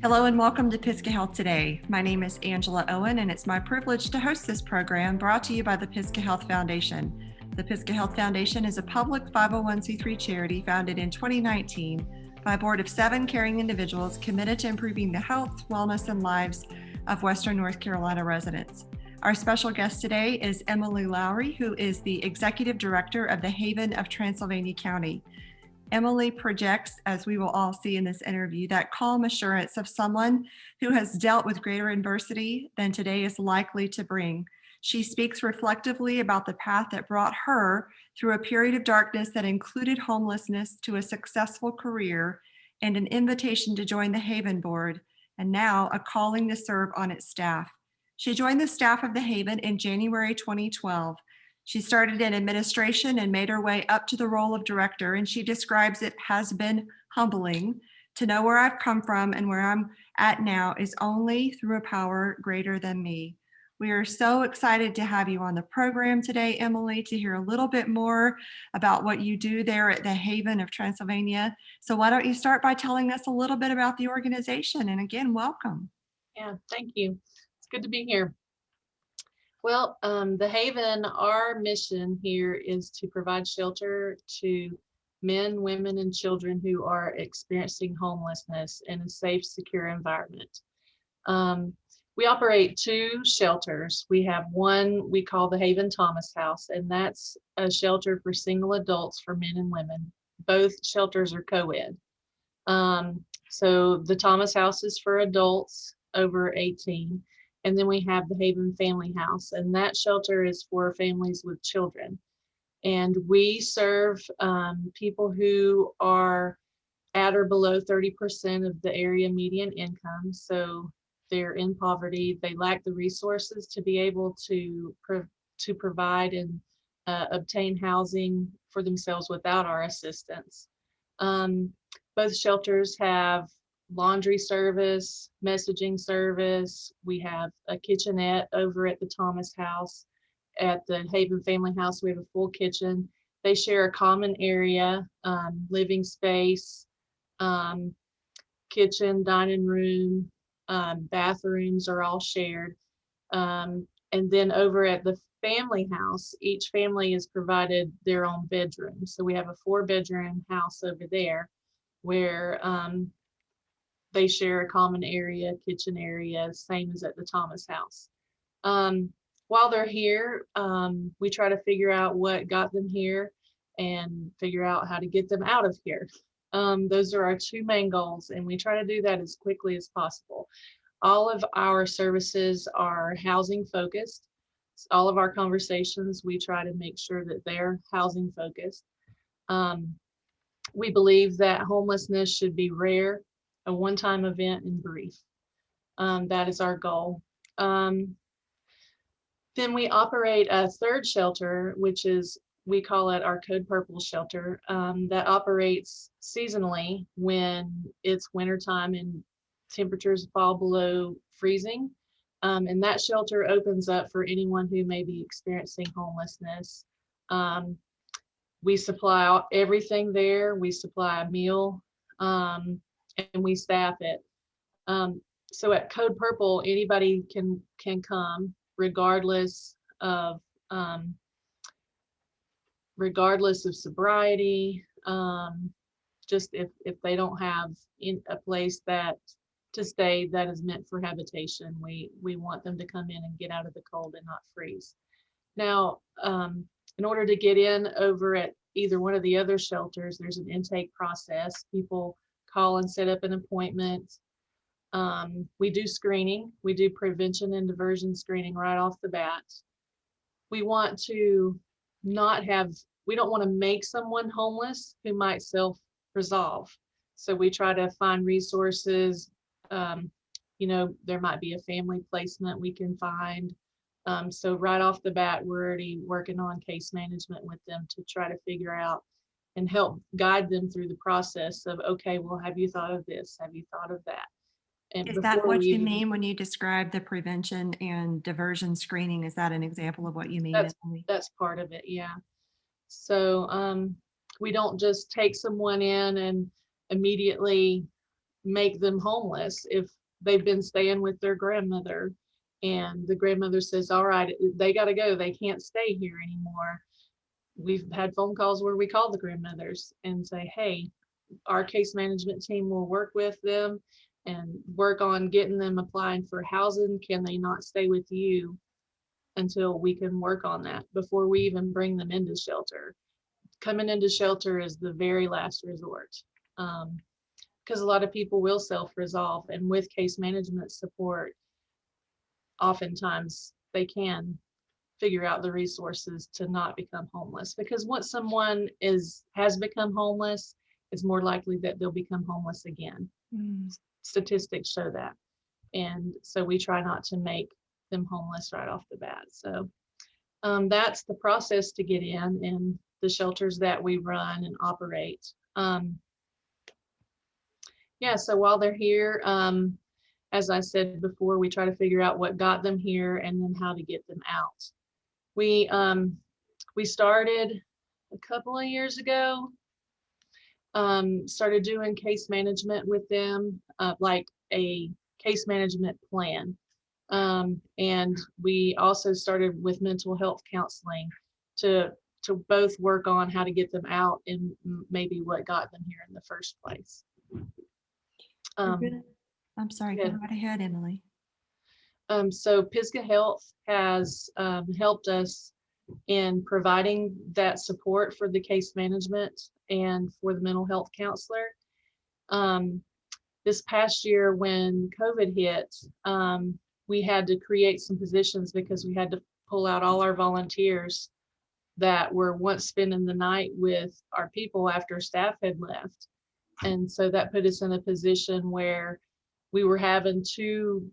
Hello and welcome to Pisgah Health Today. My name is Angela Owen and it's my privilege to host this program brought to you by the Pisgah Health Foundation. The Pisgah Health Foundation is a public 501c3 charity founded in 2019 by a board of 7 caring individuals committed to improving the health, wellness, and lives of Western North Carolina residents. Our special guest today is Emily Lowry, who is the Executive Director of the Haven of Transylvania County. Emily projects, as we will all see in this interview, that calm assurance of someone who has dealt with greater adversity than today is likely to bring. She speaks reflectively about the path that brought her through a period of darkness that included homelessness to a successful career and an invitation to join the Haven Board, and now a calling to serve on its staff. She joined the staff of the Haven in January 2012. She started in administration and made her way up to the role of director, and she describes it has been humbling to know where I've come from and where I'm at now is only through a power greater than me. We are so excited to have you on the program today, Emily, to hear a little bit more about what you do there at the Haven of Transylvania. So why don't you start by telling us a little bit about the organization? And again, welcome. Yeah, thank you. It's good to be here. Well, the Haven, our mission here is to provide shelter to men, women, and children who are experiencing homelessness in a safe, secure environment. We operate 2 shelters. We have one we call the Haven Thomas House, and that's a shelter for single adults for men and women. Both shelters are co-ed. So the Thomas House is for adults over 18. And then we have the Haven Family House, and that shelter is for families with children. And we serve people who are at or below 30% of the area median income. So they're in poverty. They lack the resources to be able to provide and obtain housing for themselves without our assistance. Both shelters have laundry service, messaging service. We have a kitchenette over at the Thomas House. At the Haven Family House, we have a full kitchen. They share a common area, living space, kitchen, dining room, bathrooms are all shared. And then over at the family house, each family is provided their own bedroom. So we have a 4-bedroom house over there where they share a common area, kitchen area, same as at the Thomas House. While they're here, we try to figure out what got them here and figure out how to get them out of here. Those are our 2 main goals, and we try to do that as quickly as possible. All of our services are housing focused. All of our conversations, we try to make sure that they're housing focused. We believe that homelessness should be rare, a one-time event, and brief. That is our goal. Then we operate a 3rd shelter, which is, we call it our Code Purple shelter, that operates seasonally when it's wintertime and temperatures fall below freezing. And that shelter opens up for anyone who may be experiencing homelessness. We supply everything there. We supply a meal, and we staff it. So at Code Purple, anybody can come, regardless of sobriety. Just if they don't have a place to stay that is meant for habitation, we want them to come in and get out of the cold and not freeze. Now, in order to get in over at either one of the other shelters, there's an intake process. People call and set up an appointment. We do screening. We do prevention and diversion screening right off the bat. We want to we don't want to make someone homeless who might self-resolve. So we try to find resources. There might be a family placement we can find. So right off the bat, we're already working on case management with them to try to figure out and help guide them through the process of, okay, well, have you thought of this? Have you thought of that? And Is that what you mean when you describe the prevention and diversion screening? Is that an example of what you mean? That's part of it, yeah. So we don't just take someone in and immediately make them homeless if they've been staying with their grandmother and the grandmother says, all right, they got to go. They can't stay here anymore. We've had phone calls where we call the grandmothers and say, hey, our case management team will work with them and work on getting them applying for housing. Can they not stay with you until we can work on that before we even bring them into shelter? Coming into shelter is the very last resort, because a lot of people will self-resolve, and with case management support, oftentimes they can figure out the resources to not become homeless, because once someone has become homeless, it's more likely that they'll become homeless again. Statistics show that. And so we try not to make them homeless right off the bat. So that's the process to get in and the shelters that we run and operate. Yeah, so while they're here, as I said before, we try to figure out what got them here and then how to get them out. We started a couple of years ago, started doing case management with them, like a case management plan. And we also started with mental health counseling to both work on how to get them out and maybe what got them here in the first place. I'm sorry, go right ahead, Emily. So Pisgah Health has helped us in providing that support for the case management and for the mental health counselor. This past year when COVID hit, we had to create some positions because we had to pull out all our volunteers that were once spending the night with our people after staff had left. And so that put us in a position where we were having two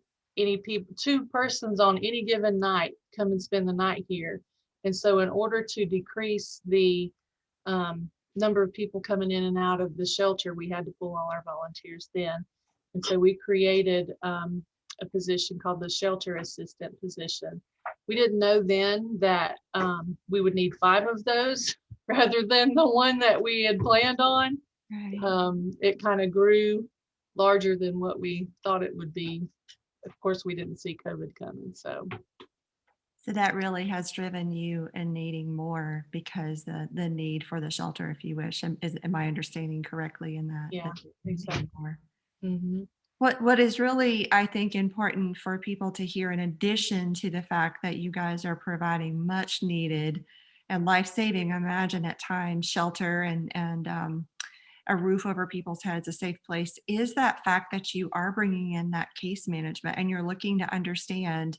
persons on any given night come and spend the night here. And so in order to decrease the number of people coming in and out of the shelter, we had to pull all our volunteers then. And so we created a position called the shelter assistant position. We didn't know then that we would need 5 of those rather than the one that we had planned on. Right. It kind of grew larger than what we thought it would be. Of course, we didn't see COVID coming. So that really has driven you in needing more, because the need for the shelter, if you wish, am I understanding correctly in that? Yeah, exactly. Mm-hmm. What is really, I think, important for people to hear, in addition to the fact that you guys are providing much needed and life-saving, imagine at times, shelter and a roof over people's heads, a safe place, is that fact that you are bringing in that case management and you're looking to understand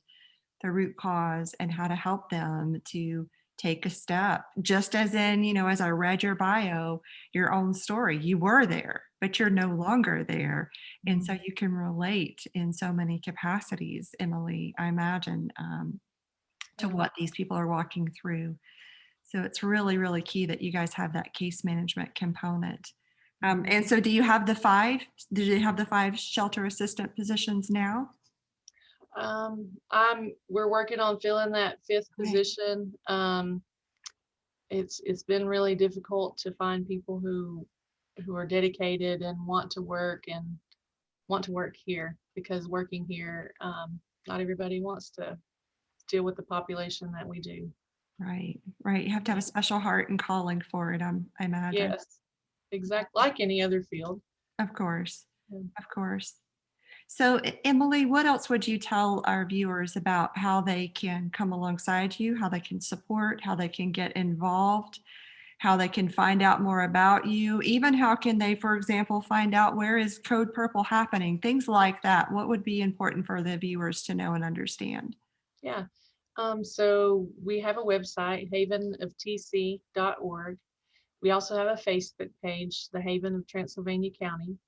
the root cause and how to help them to take a step. Just as in, as I read your bio, your own story, you were there, but you're no longer there. And so you can relate in so many capacities, Emily, I imagine, to what these people are walking through. So it's really, really key that you guys have that case management component. And so do you have the 5 shelter assistant positions now? We're working on filling that 5th position. It's been really difficult to find people who are dedicated and want to work here, because working here, not everybody wants to deal with the population that we do. Right. You have to have a special heart and calling for it, I imagine. Yes, exactly, like any other field. Of course. So, Emily, what else would you tell our viewers about how they can come alongside you, how they can support, how they can get involved, how they can find out more about you, even how can they, for example, find out where is Code Purple happening, things like that? What would be important for the viewers to know and understand? Yeah. So we have a website, havenoftc.org. We also have a Facebook page, the Haven of Transylvania County.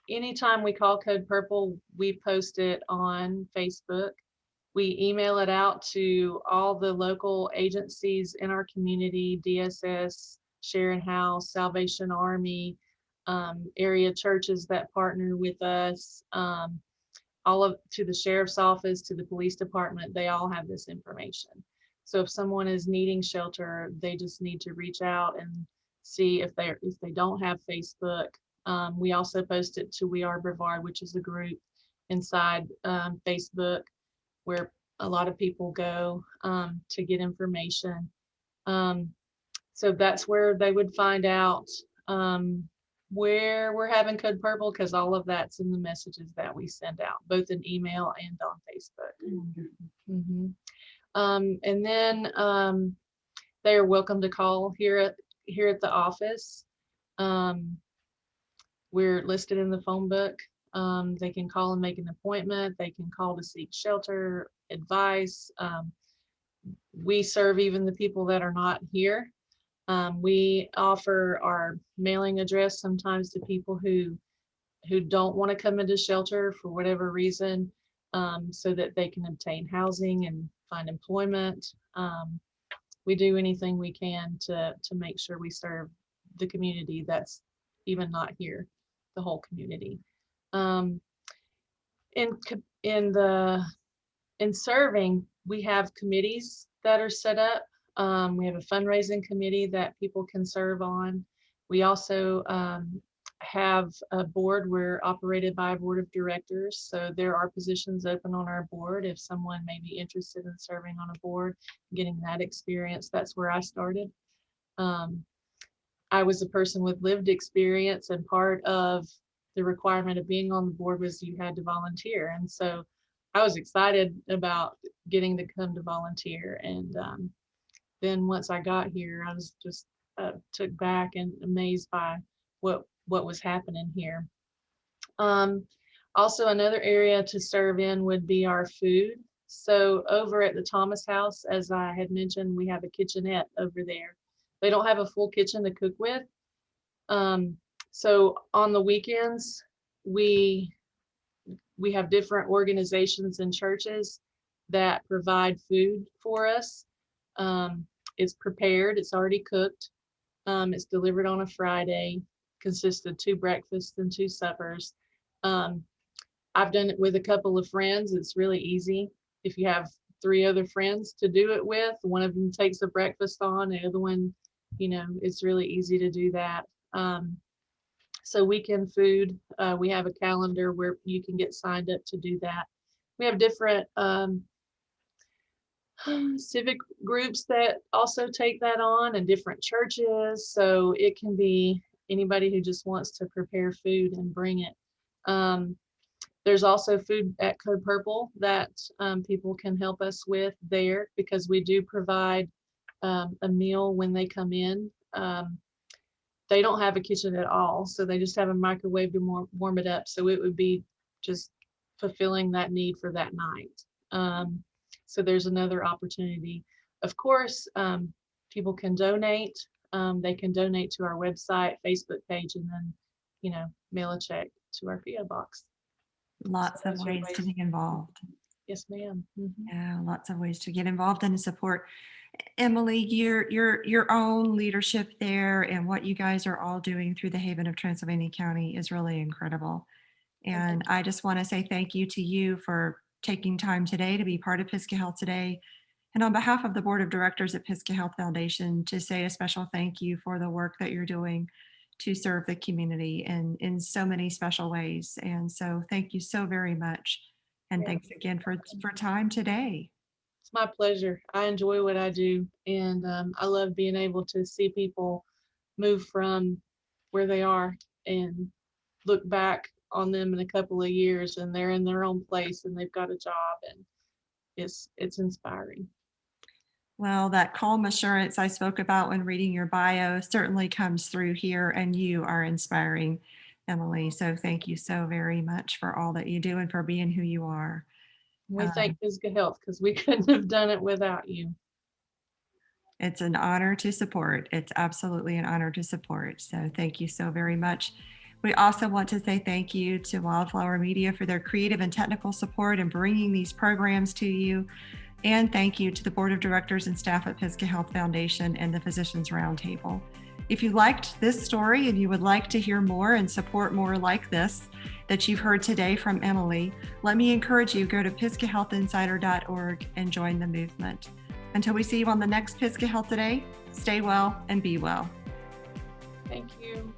Anytime we call Code Purple, we post it on Facebook. We email it out to all the local agencies in our community, DSS, Sharon House, Salvation Army, area churches that partner with us, to the sheriff's office, to the police department. They all have this information. So if someone is needing shelter, they just need to reach out and see if they don't have Facebook, We also post it to We Are Brevard, which is a group inside Facebook where a lot of people go to get information. So that's where they would find out where we're having Code Purple, because all of that's in the messages that we send out, both in email and on Facebook. And then they are welcome to call here at the office. We're listed in the phone book. They can call and make an appointment. They can call to seek shelter, advice. We serve even the people that are not here. We offer our mailing address sometimes to people who don't want to come into shelter for whatever reason, so that they can obtain housing and find employment. We do anything we can to make sure we serve the community that's even not here, the whole community. In serving, we have committees that are set up. We have a fundraising committee that people can serve on. We also have a board. We're operated by a board of directors. So there are positions open on our board. If someone may be interested in serving on a board, getting that experience, that's where I started. I was a person with lived experience, and part of the requirement of being on the board was you had to volunteer. And so I was excited about getting to come to volunteer. And then once I got here, I was just took back and amazed by what was happening here. Also, another area to serve in would be our food. So over at the Thomas House, as I had mentioned, we have a kitchenette over there. They don't have a full kitchen to cook with. So on the weekends, we have different organizations and churches that provide food for us. It's prepared, it's already cooked. It's delivered on a Friday, consists of 2 breakfasts and 2 suppers. I've done it with a couple of friends. It's really easy. If you have 3 other friends to do it with, one of them takes the breakfast on, the other one, it's really easy to do that. So weekend food, we have a calendar where you can get signed up to do that. We have different civic groups that also take that on, and different churches. So it can be anybody who just wants to prepare food and bring it. There's also food at Code Purple that people can help us with there, because we do provide a meal when they come in. They don't have a kitchen at all, so they just have a microwave to warm it up. So it would be just fulfilling that need for that night. So there's another opportunity. Of course, people can donate. They can donate to our website, Facebook page, and then, mail a check to our PO box. Lots of ways to be involved. Yes, ma'am. Yeah, lots of ways to get involved and to support. Emily, your own leadership there and what you guys are all doing through the Haven of Transylvania County is really incredible. And I just want to say thank you to you for taking time today to be part of Pisgah Health today. And on behalf of the Board of Directors at Pisgah Health Foundation, to say a special thank you for the work that you're doing to serve the community in so many special ways. And so thank you so very much. And thanks again for time today. It's my pleasure. I enjoy what I do. And I love being able to see people move from where they are and look back on them in a couple of years, and they're in their own place and they've got a job, and it's inspiring. Well, that calm assurance I spoke about when reading your bio certainly comes through here, and you are inspiring, Emily. So thank you so very much for all that you do and for being who you are. We thank Pisgah Health, because we couldn't have done it without you. It's an honor to support. It's absolutely an honor to support. So thank you so very much. We also want to say thank you to Wildflower Media for their creative and technical support in bringing these programs to you. And thank you to the Board of Directors and staff at Pisgah Health Foundation and the Physicians Roundtable. If you liked this story and you would like to hear more and support more like this that you've heard today from Emily, let me encourage you, go to pisgahhealthinsider.org and join the movement. Until we see you on the next Pisgah Health Today, stay well and be well. Thank you.